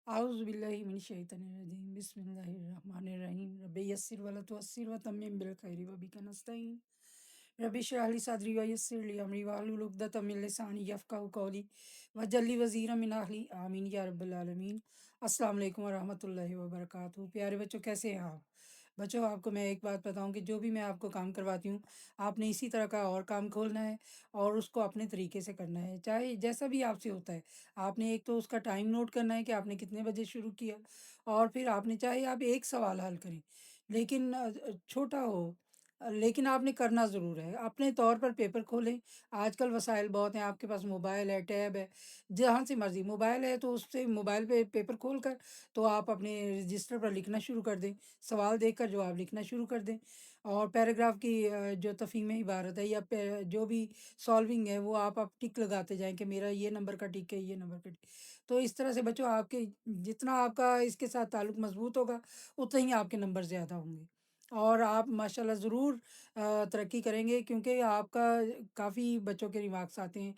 أعوذ بالله من الشيطان الرجيم بسم الله الرحمن الرحيم رب يسر ولا تعسر وتمم بالخير وبك نستعين رب اشرح لي صدري ويسر لي أمري واحلل عقدة من لساني يفقهوا قولي واجعل لي وزيرا من أهلي آمين या रब्बल आलमीन। अस्सलाम वालेकुम वरहमतुल्लाहि वबरकातुहू। प्यारे बच्चों, कैसे हैं आप? बच्चों, आपको मैं एक बात बताऊं कि जो भी मैं आपको काम करवाती हूँ, आपने इसी तरह का और काम खोलना है और उसको अपने तरीके से करना है, चाहे जैसा भी आपसे होता है। आपने एक तो उसका टाइम नोट करना है कि आपने कितने बजे शुरू किया, और फिर आपने चाहे आप एक सवाल हल करें, लेकिन छोटा हो, लेकिन आपने करना ज़रूर है। अपने तौर पर पेपर खोलें। आजकल वसाइल बहुत हैं, आपके पास मोबाइल है, टैब है, जहाँ से मर्ज़ी मोबाइल है तो उससे मोबाइल पे पेपर खोल कर तो आप अपने रजिस्टर पर लिखना शुरू कर दें। सवाल देखकर जवाब लिखना शुरू कर दें, और पैराग्राफ की जो तफ़हीम इबारत है या जो भी सॉल्विंग है वो आप टिक लगाते जाएँ कि मेरा ये नंबर का टिक है, ये नंबर का टिक। तो इस तरह से बच्चों, आपके जितना आपका इसके साथ ताल्लुक़ मज़बूत होगा, उतना ही आपके नंबर ज़्यादा होंगे और आप माशाल्लाह ज़रूर तरक्की करेंगे, क्योंकि आपका काफ़ी बच्चों के रिमार्क्स आते हैं,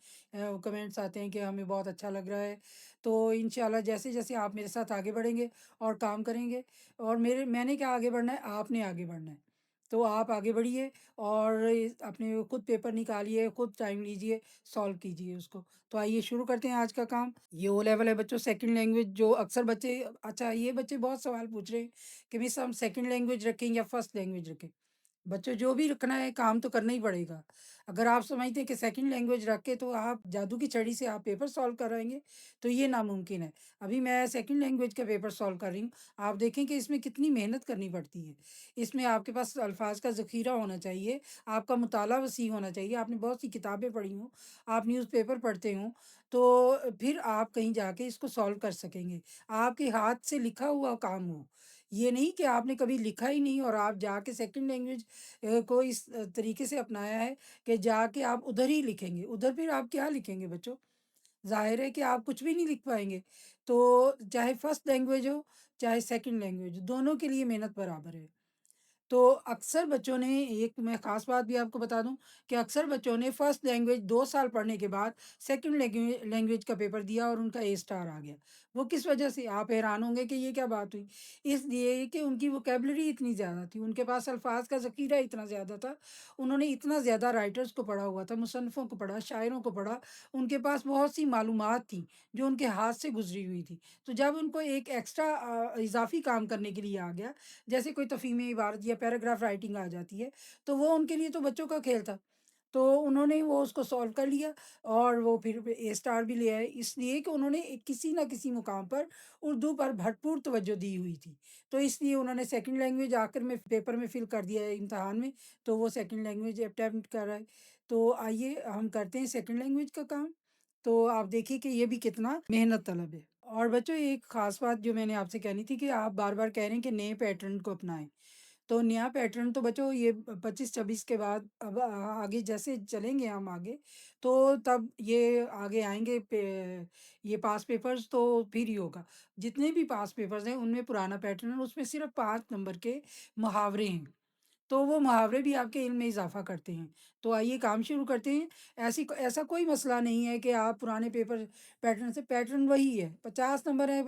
कमेंट्स आते हैं कि हमें बहुत अच्छा लग रहा है। तो इंशाल्लाह जैसे-जैसे आप मेरे साथ आगे बढ़ेंगे और काम करेंगे, और मैंने क्या आगे बढ़ना है, आपने आगे बढ़ना है। तो आप आगे बढ़िए और अपने खुद पेपर निकालिए, खुद टाइम लीजिए, सॉल्व कीजिए उसको। तो आइए शुरू करते हैं आज का काम। ये ओ लेवल है बच्चों, सेकंड लैंग्वेज। जो अक्सर बच्चे, अच्छा, ये बच्चे बहुत सवाल पूछ रहे हैं कि मिस हम सेकंड लैंग्वेज रखें या फर्स्ट लैंग्वेज रखें? बच्चों, जो भी रखना है काम तो करना ही पड़ेगा। अगर आप समझते हैं कि सेकंड लैंग्वेज रख के तो आप जादू की छड़ी से आप पेपर सॉल्व कराएँगे, तो ये नामुमकिन है। अभी मैं सेकंड लैंग्वेज का पेपर सॉल्व कर रही हूँ। आप देखें कि इसमें कितनी मेहनत करनी पड़ती है। इसमें आपके पास अल्फ़ाज़ का ज़ख़ीरा होना चाहिए, आपका मुताला वसी होना चाहिए, आपने बहुत सी किताबें पढ़ी हों, आप न्यूज़पेपर पढ़ते हों, तो फिर आप कहीं जाके इसको सॉल्व कर सकेंगे। आपके हाथ से लिखा हुआ काम हो। ये नहीं कि आपने कभी लिखा ही नहीं और आप जाके सेकंड लैंग्वेज को इस तरीके से अपनाया है कि जाके आप उधर ही लिखेंगे। उधर फिर आप क्या लिखेंगे बच्चों? ज़ाहिर है कि आप कुछ भी नहीं लिख पाएँगे। तो चाहे फर्स्ट लैंग्वेज हो, चाहे सेकंड लैंग्वेज हो, दोनों के लिए मेहनत बराबर है। तो अक्सर बच्चों ने, एक मैं ख़ास बात भी आपको बता दूँ कि अक्सर बच्चों ने फर्स्ट लैंग्वेज 2 साल पढ़ने के बाद सेकंड लैंग्वेज का पेपर दिया और उनका ए स्टार आ गया। वो किस वजह से? आप हैरान होंगे कि ये क्या बात हुई? इसलिए कि उनकी वोकैब्युलरी इतनी ज़्यादा थी, उनके पास अल्फ़ाज़ का ज़ख़ीरा इतना ज़्यादा था, उन्होंने इतना ज़्यादा राइटर्स को पढ़ा हुआ था, मुसन्निफ़ों को पढ़ा, शायरों को पढ़ा, उनके पास बहुत सी मालूमात थी, जो उनके हाथ से गुज़री हुई थी। तो जब उनको एक एक्स्ट्रा इज़ाफ़ी काम करने के लिए आ गया, जैसे कोई तफ़हीम इबारत या पैराग्राफ राइटिंग आ जाती है, तो वो उनके लिए तो बच्चों का खेल था। तो उन्होंने वो उसको सॉल्व कर लिया और वो फिर ए स्टार भी ले आए, इसलिए कि उन्होंने किसी न किसी मुकाम पर उर्दू पर भरपूर तवज्जो दी हुई थी। तो इसलिए उन्होंने सेकंड लैंग्वेज आखिर में पेपर में फ़िल कर दिया है इम्तिहान में, तो वो सेकंड लैंग्वेज अटेम्प्ट कर रहा है। तो आइए हम करते हैं सेकंड लैंग्वेज का काम। तो आप देखिए कि ये भी कितना मेहनत तलब है। और बच्चों, एक ख़ास बात जो मैंने आपसे कहनी थी कि आप बार-बार कह रहे हैं कि नए पैटर्न को अपनाएँ। तो नया पैटर्न तो बच्चों ये 25-26 के बाद अब आगे जैसे चलेंगे हम आगे, तो तब ये आगे आएँगे ये पास पेपर्स तो फिर ही होगा। जितने भी पास पेपर्स हैं उनमें पुराना पैटर्न है, उसमें सिर्फ़ 5 नंबर के मुहावरे हैं। तो वो मुहावरे भी आपके इल्म में इज़ाफ़ा करते हैं। तो आइए काम शुरू करते हैं। ऐसा कोई मसला नहीं है कि आप पुराने पेपर पैटर्न से, पैटर्न वही है। 50 नंबर है,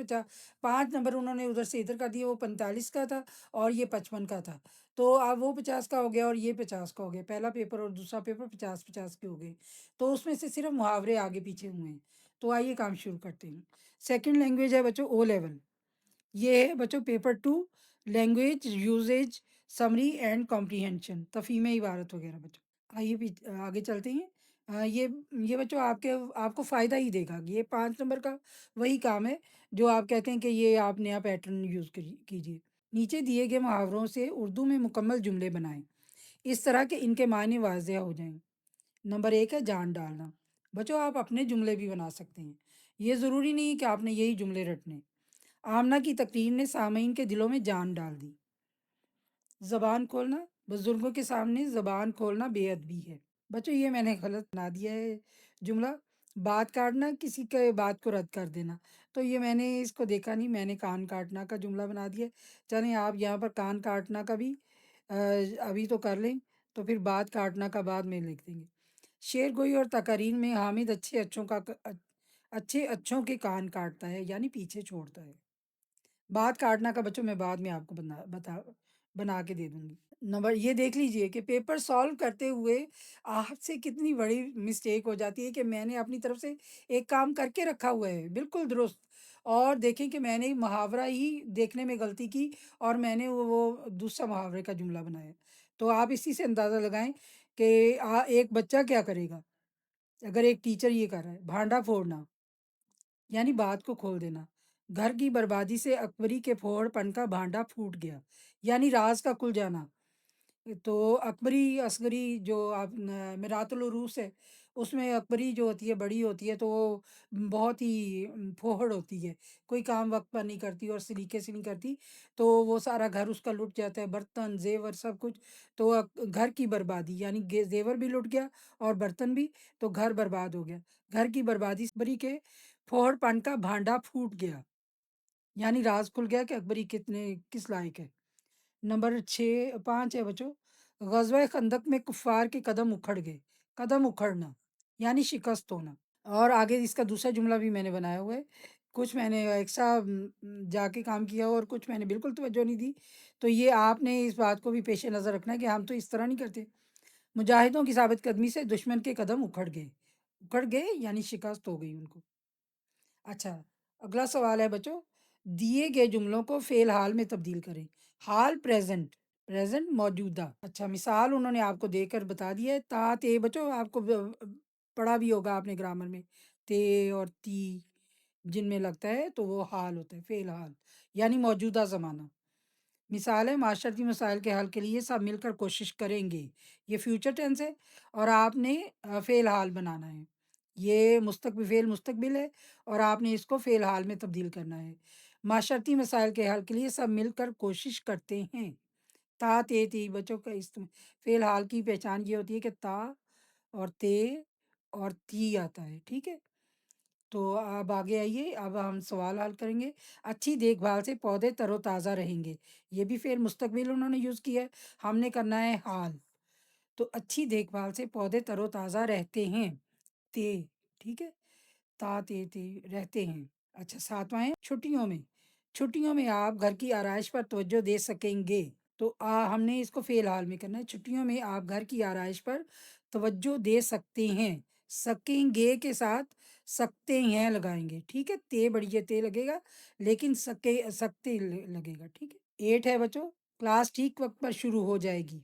5 नंबर उन्होंने उधर से इधर कर दिए, वो 45 का था और ये 55 का था। तो अब वो 50 का हो गया और ये 50 का हो गया। पहला पेपर और दूसरा पेपर 50-50 के हो गए। तो उसमें से सिर्फ़ मुहावरे आगे-पीछे हुए हैं। तो आइए काम शुरू करते हैं। सेकंड लैंग्वेज है बच्चों ओ लेवल। ये है बच्चों paper 2, language usage summary and comprehension, तफ़हीम इबारत वगैरह बच्चों। आइए आगे चलते हैं। ये बच्चों आपको फ़ायदा ही देगा। ये 5 नंबर का वही काम है जो आप कहते हैं कि ये आप नया पैटर्न यूज़ कीजिए। नीचे दिए गए मुहावरों से उर्दू में मुकम्मल जुमले बनाएँ, इस तरह के इनके मायने वाज़ेह हो जाएँ। नंबर 1 है जान डालना। बच्चों, आप अपने जुमले भी बना सकते हैं। ये ज़रूरी नहीं कि आपने यही जुमले रटने। आमना की तकरीर ने सामईन के दिलों में जान डाल दी। ज़बान खोलना, बुज़ुर्गों के सामने ज़बान खोलना बेअदबी है। बच्चों, ये मैंने गलत बना दिया है जुमला। बात काटना, किसी के बात को रद्द कर देना। तो ये मैंने इसको देखा नहीं, मैंने कान काटना का जुमला बना दिया। चलें, आप यहाँ पर कान काटना का भी अभी तो कर लें, तो फिर बात काटना का बाद में लिख देंगे। शेर गोई और तकारीर में हामिद अच्छे अच्छों के कान काटता है, यानी पीछे छोड़ता है। बात काटना का बच्चों मैं बाद में आपको बना के दे दूँगी। नंबर ये देख लीजिए कि पेपर सॉल्व करते हुए आपसे कितनी बड़ी मिस्टेक हो जाती है कि मैंने अपनी तरफ से एक काम करके रखा हुआ है, बिल्कुल दुरुस्त, और देखें कि मैंने मुहावरा ही देखने में गलती की और मैंने वो दूसरा मुहावरे का जुमला बनाया। तो आप इसी से अंदाज़ा लगाएँ कि एक बच्चा क्या करेगा? अगर एक टीचर ये कर रहा है, भांडा फोड़ना, यानी बात को खोल देना। घर की बर्बादी से अकबरी के फोड़पन का भांडा फूट गया, यानी राज़ का खुल जाना। तो अकबरी असगरी जो आप मिरातुल उरूस है, उसमें अकबरी जो होती है बड़ी होती है, तो वो बहुत ही फोहड़ होती है, कोई काम वक्त पर नहीं करती और सलीके से नहीं करती, तो वो सारा घर उसका लुट जाता है, बर्तन जेवर सब कुछ। तो घर की बर्बादी यानी जेवर भी लुट गया और बर्तन भी, तो घर बर्बाद हो गया। घर की बर्बादी से अकबरी के फोड़पन का भांडा फूट गया, यानी राज खुल गया कि अकबरी किस लायक है। नंबर 5 है बच्चों, ग़ज़वा खंदक में कुफ़ार के कदम उखड़ गए। कदम उखड़ना, यानी शिकस्त होना। और आगे इसका दूसरा जुमला भी मैंने बनाया हुआ है। कुछ मैंने एक्स्ट्रा जाके काम किया और कुछ मैंने बिल्कुल तवज्जो नहीं दी। तो ये आपने इस बात को भी पेश नज़र रखना है कि हम तो इस तरह नहीं करते। मुजाहिदों की साबित कदमी से दुश्मन के कदम उखड़ गए। उखड़ गए यानी शिकस्त हो गई उनको। अच्छा, अगला सवाल है बच्चों, दिए गए जुमलों को फ़ेल हाल में तब्दील करें। हाल प्रेज़ेंट, प्रेज़ेंट मौजूदा। अच्छा, मिसाल उन्होंने आपको देकर बता दिया है। ता, ते बच्चों आपको पढ़ा भी होगा आपने ग्रामर में। ते और ती जिनमें लगता है तो वो हाल होता है, फ़ेल हाल, यानी मौजूदा ज़माना। मिसाल है, माशरती मसाइल के हल के लिए सब मिलकर कोशिश करेंगे। ये फ्यूचर टेंस है और आपने फ़ेल हाल बनाना है। ये फ़ेल मुस्तकबिल है और आपने इसको फ़ेल हाल में तब्दील करना है। माशरती मसाइल के हल के लिए सब मिलकर कोशिश करते हैं। ता, ते, ती बच्चों का फ़ेल हाल की पहचान ये होती है कि ता और ते और ती आता है, ठीक है? तो अब आगे आइए, अब हम सवाल हल करेंगे। अच्छी देखभाल से पौधे तरोताज़ा रहेंगे। ये भी फ़ेल मुस्तकबिल उन्होंने यूज़ किया है, हमने करना है हाल। तो अच्छी देखभाल से पौधे तरोताज़ा रहते हैं, ते, ठीक है? ता, ते, रहते हैं। अच्छा, 7वाँ है, छुट्टियों में आप घर की आराइश पर तवज्जो दे सकेंगे। तो हमने इसको फ़ेल हाल में करना है। छुट्टियों में आप घर की आराइश पर तवज्जो दे सकते हैं। सकेंगे के साथ सकते हैं लगाएँगे, ठीक है? ते बढ़िया ते लगेगा, लेकिन सकते लगेगा, ठीक है? 8 है बच्चों, क्लास ठीक वक़्त पर शुरू हो जाएगी।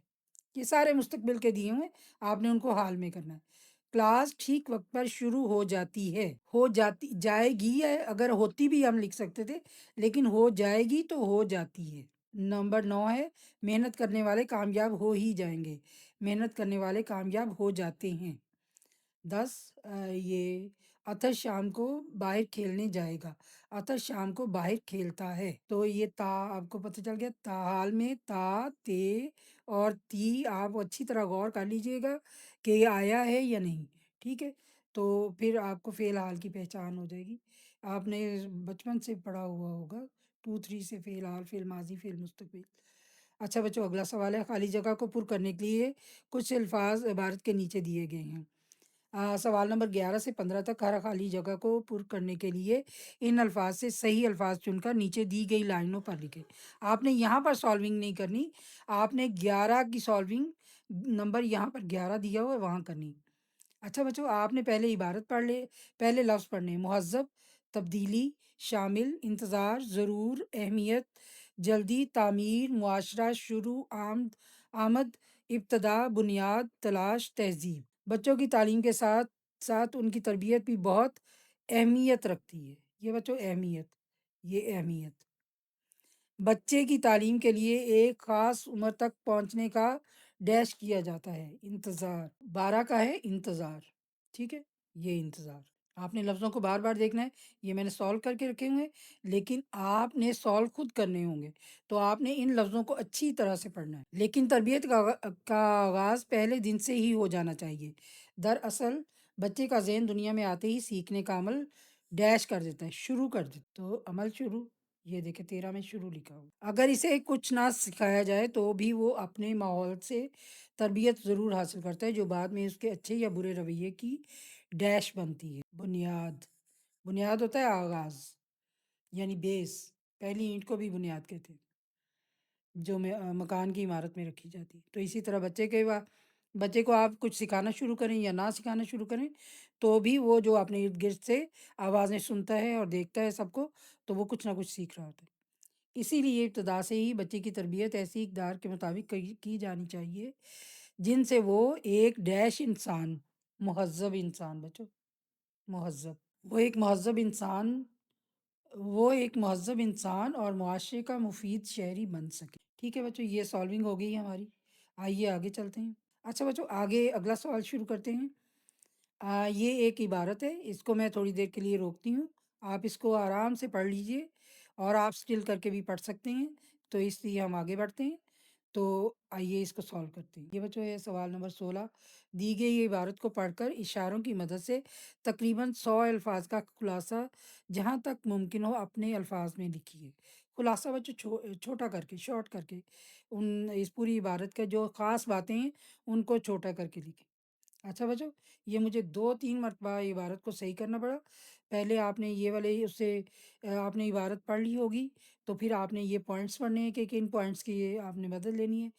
ये सारे मुस्तकबिल के दिए हुए हैं, आपने उनको हाल में करना है। क्लास ठीक वक़्त पर शुरू हो जाती है, हो जाती जाएगी है, अगर होती भी हम लिख सकते थे, लेकिन हो जाएगी तो हो जाती है। नंबर 9 है, मेहनत करने वाले कामयाब हो ही जाएँगे, मेहनत करने वाले कामयाब हो जाते हैं। 10 ये अतः शाम को बाहर खेलने जाएगा, अतः शाम को बाहर खेलता है। तो ये ता आपको पता चल गया, ताल में ता, ते और ती आप अच्छी तरह गौर कर लीजिएगा कि ये आया है या नहीं, ठीक है? तो फिर आपको फ़ेल हाल की पहचान हो जाएगी। आपने बचपन से पढ़ा हुआ होगा 2-3 से फ़ेल हाल, फ़ेल माज़ी, फ़ेल मुस्तक़बिल। अच्छा बच्चों, अगला सवाल है, खाली जगह को पुर करने के लिए कुछ अल्फ़ाज़ इबारत के नीचे दिए गए हैं। सवाल नंबर 11 से 15 तक हर खाली जगह को पुर करने के लिए इन अल्फाज से सही अल्फाज चुनकर नीचे दी गई लाइनों पर लिखें। आपने यहाँ पर सॉल्विंग नहीं करनी, आपने 11 की सॉल्विंग नंबर यहाँ पर 11 दिया हुआ है वहाँ करनी। अच्छा बच्चों, आपने पहले इबारत पढ़ ले, पहले लफ्ज़ पढ़ने, मुहज़्ज़ब, तब्दीली, शामिल, इंतज़ार, ज़रूर, अहमियत, जल्दी, तामीर, मुआशरा, शुरू, आमद, इब्तदा, बुनियाद, तलाश, तहज़ीब। बच्चों की तालीम के साथ साथ उनकी तरबियत भी बहुत अहमियत रखती है। ये बच्चों अहमियत, ये अहमियत। बच्चे की तालीम के लिए एक ख़ास उम्र तक पहुँचने का डैश किया जाता है, इंतज़ार। 12 का है इंतज़ार, ठीक है? ये इंतज़ार। आपने लफ्ज़ों को बार-बार देखना है, ये मैंने सॉल्व करके रखे हुए हैं, लेकिन आपने सॉल्व खुद करने होंगे, तो आपने इन लफ्ज़ों को अच्छी तरह से पढ़ना है। लेकिन तरबियत का आगाज़ पहले दिन से ही हो जाना चाहिए। दरअसल बच्चे का ज़हन दुनिया में आते ही सीखने का अमल डैश कर देता है, शुरू कर देता है। तो अमल शुरू, ये देखिए 13 में शुरू लिखा हुआ। अगर इसे कुछ ना सिखाया जाए तो भी वो अपने माहौल से तरबियत ज़रूर हासिल करता है, जो बाद में उसके अच्छे या बुरे रवैये की डैश बनती है। बुनियाद, बुनियाद होता है आगाज़, यानी बेस, पहली ईंट को भी बुनियाद कहते हैं, जो मकान की इमारत में रखी जाती है। तो इसी तरह बच्चे को आप कुछ सिखाना शुरू करें या ना सिखाना शुरू करें, तो भी वो जो अपने इर्द-गिर्द से आवाज़ें सुनता है और देखता है सबको, तो वो कुछ ना कुछ सीख रहा होता है। इसीलिए इब्तिदा से ही बच्चे की तरबियत ऐसी इक़दार के मुताबिक कई की जानी चाहिए, जिनसे वो एक डैश इंसान, मुहज़्ज़ब इंसान बच्चों, मुहज़्ज़ब, वो एक मुहज़्ज़ब इंसान वो एक मुहज़्ज़ब इंसान और मुआशरे का मुफ़ीद शहरी बन सके। ठीक है बच्चों, ये सॉल्विंग हो गई हमारी। आइए आगे चलते हैं। अच्छा बच्चों, आगे अगला सवाल शुरू करते हैं। ये एक इबारत है, इसको मैं थोड़ी देर के लिए रोकती हूँ। आप इसको आराम से पढ़ लीजिए और आप स्टिल करके भी पढ़ सकते हैं, तो इसलिए हम आगे बढ़ते हैं। तो आइए इसको सॉल्व करते हैं। ये बच्चों है सवाल नंबर 16। दी गई ये इबारत को पढ़कर इशारों की मदद से तकरीबन 100 अल्फाज का खुलासा जहाँ तक मुमकिन हो अपने अल्फाज में लिखिए। खुलासा बच्चों छोटा करके, शॉर्ट करके, उन इस पूरी इबारत का जो ख़ास बातें हैं, उनको छोटा करके लिखें। अच्छा बच्चों, ये मुझे 2-3 मरतबा इबारत को सही करना पड़ा। पहले आपने ये वाले आपने इबारत पढ़ ली होगी, तो फिर आपने ये पॉइंट्स पढ़ने हैं कि किन पॉइंट्स की ये आपने मदद लेनी है।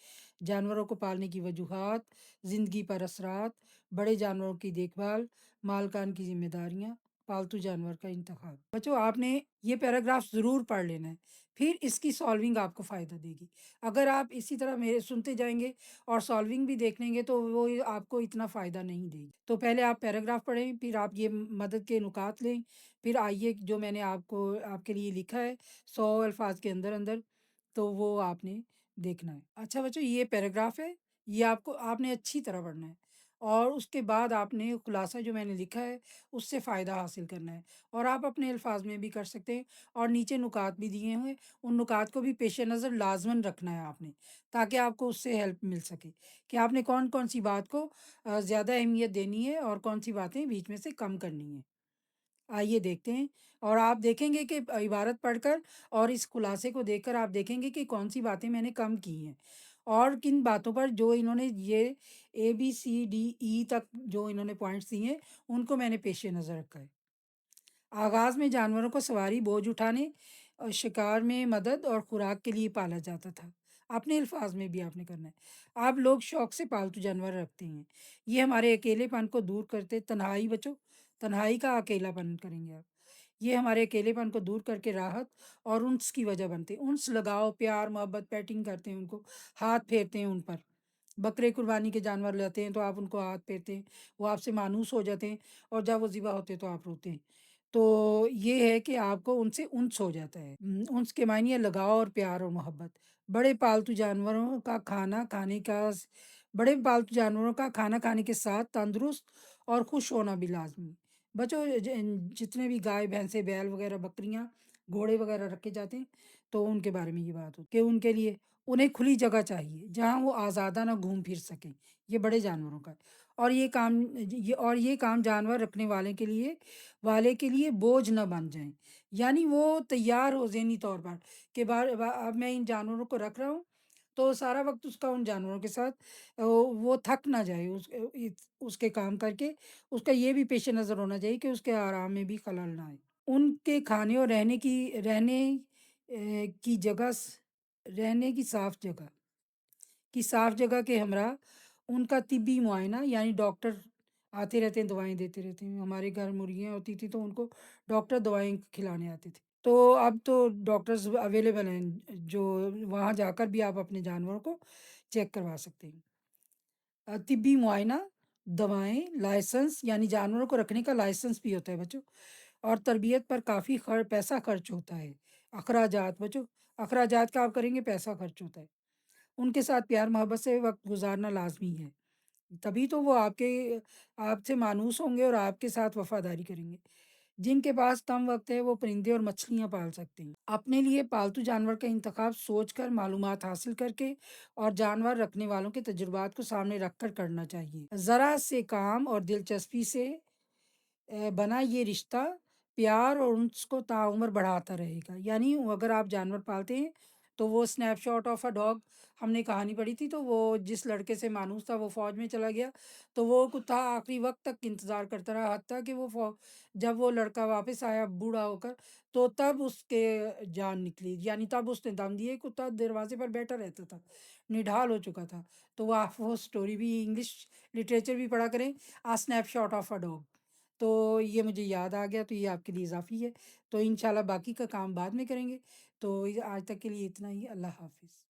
जानवरों को पालने की वजूहात, ज़िंदगी पर असरात, बड़े जानवरों की देखभाल, मालकान की ज़िम्मेदारियाँ, पालतू जानवर का इंतखाब। बच्चों, आपने ये पैराग्राफ ज़रूर पढ़ लेना है, फिर इसकी सॉल्विंग आपको फ़ायदा देगी। अगर आप इसी तरह मेरे सुनते जाएँगे और सॉल्विंग भी देख लेंगे, तो वो आपको इतना फ़ायदा नहीं देगी। तो पहले आप पैराग्राफ पढ़ें, फिर आप ये मदद के नुकात लें, फिर आइए जो मैंने आपके लिए लिखा है 100 अल्फ़ाज के अंदर-अंदर, तो वो आपने देखना है। अच्छा बच्चों, ये पैराग्राफ है, ये आपने अच्छी तरह पढ़ना है और उसके बाद आपने खुलासा जो मैंने लिखा है, उससे फ़ायदा हासिल करना है और आप अपने अल्फ़ाज में भी कर सकते हैं और नीचे नुकात भी दिए हुए हैं, उन नुकात को भी पेश-ए-नज़र लाज़िमन रखना है आपने, ताकि आपको उससे हेल्प मिल सके कि आपने कौन-कौन सी बात को ज़्यादा अहमियत देनी है और कौन-सी बातें बीच में से कम करनी है। आइए देखते हैं और आप देखेंगे कि इबारत पढ़कर और इस खुलासे को देखकर आप देखेंगे कि कौन-सी बातें मैंने कम की हैं और किन बातों पर जो इन्होंने ये ए, बी, सी, डी, ई तक जो इन्होंने पॉइंट्स दिए हैं, उनको मैंने पेश-ए-नज़र रखा है। आगाज़ में जानवरों को सवारी, बोझ उठाने और शिकार में मदद और खुराक के लिए पाला जाता था। अपने अल्फाज में भी आपने करना है। आप लोग शौक से पालतू जानवर रखते हैं। ये हमारे अकेलेपन को दूर करते तन्हाई बचो, तन्हाई का अकेलापन करेंगे आप। ये हमारे अकेलेपन को दूर करके राहत और उन्स की वजह बनते हैं। उन्स लगाओ, प्यार, मोहब्बत, पेटिंग करते हैं उनको, हाथ फेरते हैं उन पर। बकरे कुर्बानी के जानवर लाते हैं तो आप उनको हाथ फेरते हैं, वो आपसे मानूस हो जाते हैं और जब वो ज़िबा होते हैं तो आप रोते हैं। तो ये है कि आपको उनसे उन्स हो जाता है। उन्स के मायने है लगाव और प्यार और मोहब्बत। बड़े पालतू जानवरों का खाना खाने का स बड़े पालतू जानवरों का खाना खाने के साथ तंदुरुस्त और खुश होना भी लाज़मी। बच्चों, जितने भी गाय, भैंसें, बैल वगैरह, बकरियाँ, घोड़े वगैरह रखे जाते हैं, तो उनके बारे में ये बात होती है कि उनके लिए उन्हें खुली जगह चाहिए, जहाँ वो आज़ादाना घूम फिर सकें। ये बड़े जानवरों का है और ये काम जानवर रखने वाले के लिए बोझ ना बन जाएँ। यानी वो तैयार हो ज़हनी तौर पर कि अब मैं इन जानवरों को रख रहा हूँ, तो सारा वक़्त उसका उन जानवरों के साथ वो थक ना जाए उसके काम करके। उसका ये भी पेश-ए-नज़र होना चाहिए कि उसके आराम में भी खलल ना आए। उनके खाने और रहने की साफ़ जगह के हमरा उनका तिब्बी मुआयना, यानी डॉक्टर आते रहते हैं, दवाएँ देते रहते हैं। हमारे घर मुर्गियाँ होती थी तो उनको डॉक्टर दवाएँ खिलाने आते थे। तो अब तो डॉक्टर्स अवेलेबल हैं, जो वहाँ जाकर भी आप अपने जानवरों को चेक करवा सकते हैं। तिब्बी मुआयना, दवाएँ, लाइसेंस, यानी जानवरों को रखने का लाइसेंस भी होता है बच्चों और तरबियत पर काफ़ी पैसा खर्च होता है। अखराजात बच्चों, अखराजात का आप करेंगे, पैसा खर्च होता है। उनके साथ प्यार-मोहब्बत से वक़्त गुज़ारना लाज़मी है। तभी तो वो आपसे मानूस होंगे और आपके साथ वफ़ादारी करेंगे। जिनके पास कम वक़्त है, वो परिंदे और मछलियाँ पाल सकते हैं। अपने लिए पालतू जानवर का इंतख़ाब सोचकर, मालूमात हासिल करके और जानवर रखने वालों के तजुर्बात को सामने रखकर करना चाहिए। ज़रा से काम और दिलचस्पी से बना ये रिश्ता प्यार और उसको ताउम्र बढ़ाता रहेगा। यानी अगर आप जानवर पालते हैं, تو وہ snapshot of a dog ہم نے کہانی پڑھی تھی، تو وہ جس لڑکے سے مانوس تھا وہ فوج میں چلا گیا، تو وہ کتا آخری وقت تک انتظار کرتا رہا، حتیٰ کہ جب وہ لڑکا واپس آیا بوڑھا ہو کر، تو تب اس کے جان نکلی، یعنی تب اس نے دم دیے، کتا دروازے پر بیٹھا رہتا تھا، نڈھال ہو چکا تھا۔ تو وہ آپ وہ اسٹوری بھی انگلش لٹریچر بھی پڑھا کریں، a snapshot of a dog. تو یہ مجھے یاد آ گیا، تو یہ آپ کے لیے اضافی ہے، تو انشاءاللہ باقی کا کام بعد میں کریں گے۔ تو آج تک کے لیے اتنا ہی، اللہ حافظ۔